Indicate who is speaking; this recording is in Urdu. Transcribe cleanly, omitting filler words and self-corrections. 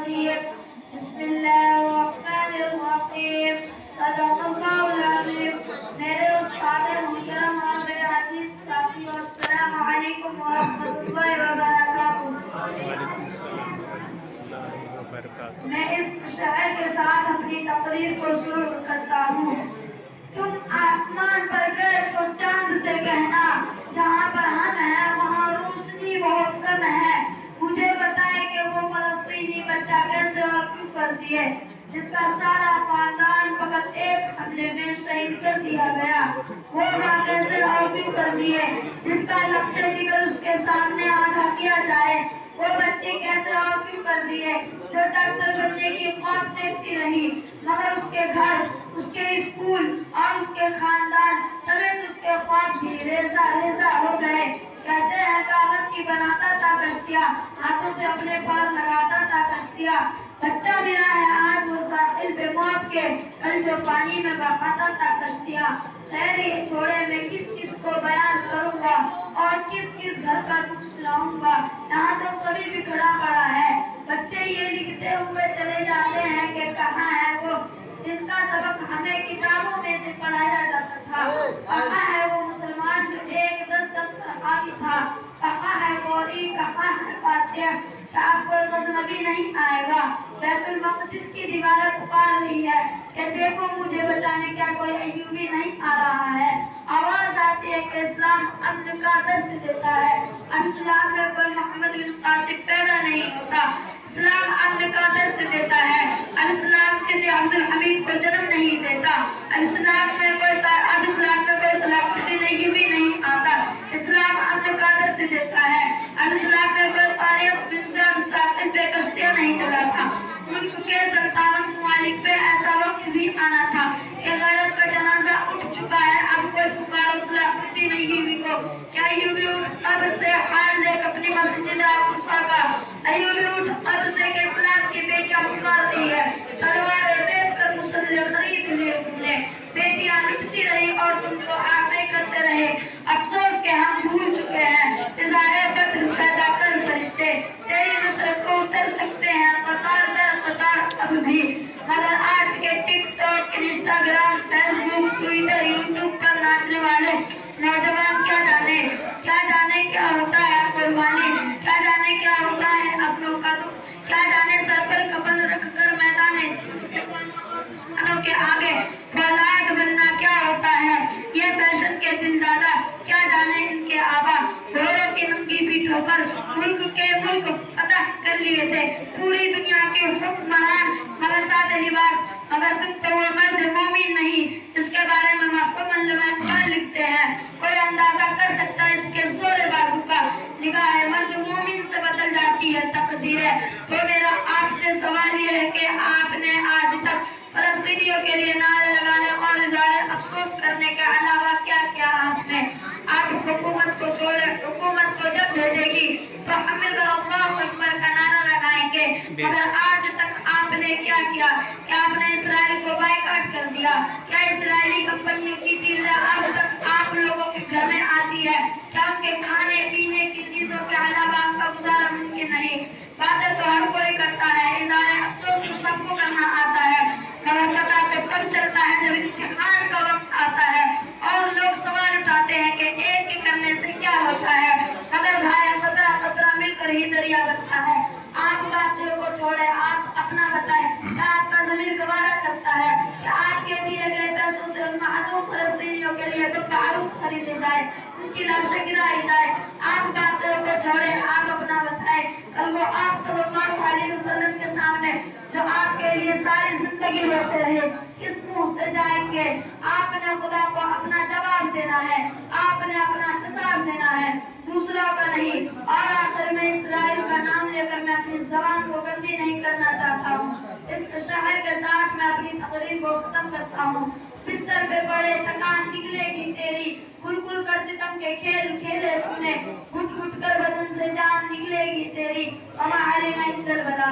Speaker 1: الرجيم بسم الله الرحمن الرحيم صدق اللہ العظیم. میرے استاد محترم اور میرے عزیز ساتھیو، السلام علیکم ورحمۃ اللہ وبرکاتہ. میں اس شعر کے ساتھ اپنی تقریر کو شروع کرتا ہوں. تم آسمان پر گئے تو چاند سے کہنا، جہاں پر ہم ہیں وہاں روشنی بہت کم ہے. مجھے بتائے کہ وہ فلسطینی بچہ کیسے اور کیوں کر جیے جس کا سارا خاندان فقط ایک حملے میں شہید کر دیا گیا. وہ ماں کیسے اور کیوں کر جیے جس کا لبتے جگر اس کے سامنے آدھا کیا جائے. وہ بچی کیسے اور کیوں کر جیے جو ڈاکٹر بننے کی خواب دیکھتی رہی مگر اس کے گھر، اس کے اسکول اور اس کے خاندان سمیت اس کے خواب بھی ریزہ ریزہ ہو گئے. کہتے ہیں کاغذ کی بناتا تھا کشتیاں، ہاتھوں سے اپنے پار لگاتا تھا کشتیاں. بچہ ملا ہے آج وہ ساحل پہ موت کے، کل جو پانی میں بہاتا تھا کشتیاں. خیر یہ چھوڑے میں کس کس کو بیان کروں گا اور کس کس گھر کا دکھ سناؤں گا. یہاں تو سبھی بکھڑا پڑا ہے. بچے یہ لکھتے ہوئے چلے جاتے ہیں کہ کہاں ہے وہ جن کا سبق ہمیں کتابوں میں سے پڑھایا جاتا تھا. کہاں ہے وہ مسلمان جو ایک 10 صحابی تھا. کہاں ہے غوری، کہاں ہے فاتح. کیا کوئی غزنبی نہیں آئے گا؟ بیت المقدس کی دیواریں پکار رہی ہے کہ دیکھو مجھے بچانے. کیا کوئی ایوبی نہیں آ رہا ہے؟ آواز آتی ہے کہ اسلام امن کا درس دیتا ہے. اب اسلام میں کوئی محمد بن قاسم پیدا نہیں ہوتا. اسلام امن کا درس دیتا ہے. اب اسلام کسی عبد الحمید کو جنم نہیں دیتا. اب اسلام میں کوئی صلاح الدین ایوبی نہیں آتا. اسلام امن کا درس دیتا ہے. اب اسلام میں کوئی طارق بن زیاد ساحل پہ کشتیاں نہیں چلاتا. ملک کے 57 ممالک پہ ایسا وقت بھی آنا تھا کہ غیرت کا جنازہ اٹھ چکا ہے. اب کوئی پکارو صلاح الدین ایوبی کو. کیا ایوبی اٹھ قبر سے حال دیکھ اپنی مسجد اقصی کا. ایوبی اٹھ قبر سے کہ اسلام کی بیٹیاں پکار رہی ہے. تلواریں بیچ کر مسلح خرید لیے تم نے. بیٹیاں لٹتی رہی اور تم کو آگے کرتے رہے. افسوس کہ ہم بھول چکے ہیں. اظہار بدر پیدا کر فرشتے تیری نصرت کو اتر سکتے ہیں قطار در قطار اب بھی. مگر آج کے ٹک ٹاک، انسٹاگرام، فیس بک، ٹویٹر، یوٹیوب پر ناچنے والے نوجوان کیا جانے کیا ہوتا ہے قربانی. کیا جانے کیا ہوتا ہے اپنوں کا دکھ. کیا جانے سر پر کفن رکھ کر میدانے دشمنوں کے آگے فولاد بننا کیا ہوتا ہے. یہ فیشن کے دل دادا کیا جانے ان کے آبا گھوڑوں کی ننگی پیٹھوں پر ملک فتح کر لیے تھے. پوری دنیا کے حکمران مگر سادے لباس. مگر تم تو وہ مرد مومن نہیں جس کے بارے میں محکوم علماء لکھتے ہیں. کوئی اندازہ کر سکتا ہے اس کے زور بازو کا. نگاہ مرد مومن سے بدل جاتی ہے تقدیریں. تو میرا آپ سے سوال یہ ہے کہ آپ نے آج تک فلسطینیوں کے لیے نعرے لگانے اور اظہار افسوس کرنے کے علاوہ کیا کیا آپ نے؟ آپ حکومت کو چھوڑے، حکومت کو جب بھیجے گی تو ہم مل کر اللہ اکبر کا نعرہ لگائیں گے. مگر آج تک آپ نے کیا کیا؟ کیا آپ نے اسرائیل کو بائیکاٹ کر دیا؟ کیا اسرائیلی کمپنیوں کی چیزیں آج تک آپ لوگوں کے گھر میں آتی ہے؟ کیا ان کے کھانے پینے کی چیزوں کے علاوہ آپ کا گزارا ممکن نہیں؟ باتیں تو ہر کوئی کرتا ہے، اظہار افسوس تو سب کو کرنا آتا ہے. مگر پتہ تو کب چلتا ہے جب امتحان کا وقت آتا ہے اور لوگ سوال اٹھاتے ہیں کہ ایک ہی کرنے سے کیا ہوتا ہے. مگر بھائی قطرہ قطرہ مل کر ہی دریا بنتا ہے. آپ باتوں کو چھوڑے، آپ اپنا بتائیں. کیا آپ کا ضمیر گوارا کرتا ہے کہ آپ کے دیے گئے پیسوں سے ان معصوم فلسطینیوں کے لیے دم بارود خریدے جائے، ان کی لاشیں گرائی جائے؟ آپ باتوں کو چھوڑے، آپ اپنا بتائیں. کل وہ آپ صلی اللہ علیہ وسلم کے سامنے جو آپ کے لیے ساری زندگی روتے رہے کس منہ سے جائیں گے؟ آپ نے خدا کو اپنا جواب دینا ہے. آپ نے اپنا حساب دینا ہے، دوسروں کا نہیں. اور آخر میں اسرائیل کا نام لے کر میں اپنی زبان کو گندی نہیں کرنا چاہتا ہوں. اس شعر کے ساتھ میں اپنی تقریر کو ختم کرتا ہوں. بستر پہ پڑے تکان نکلے گی تیری، کھل کھل کر ستم کے کھیل کھیلے تم نے، گھٹ گھٹ کر بدن سے جان نکلے گی تیری. وما علینا الا البلاغ.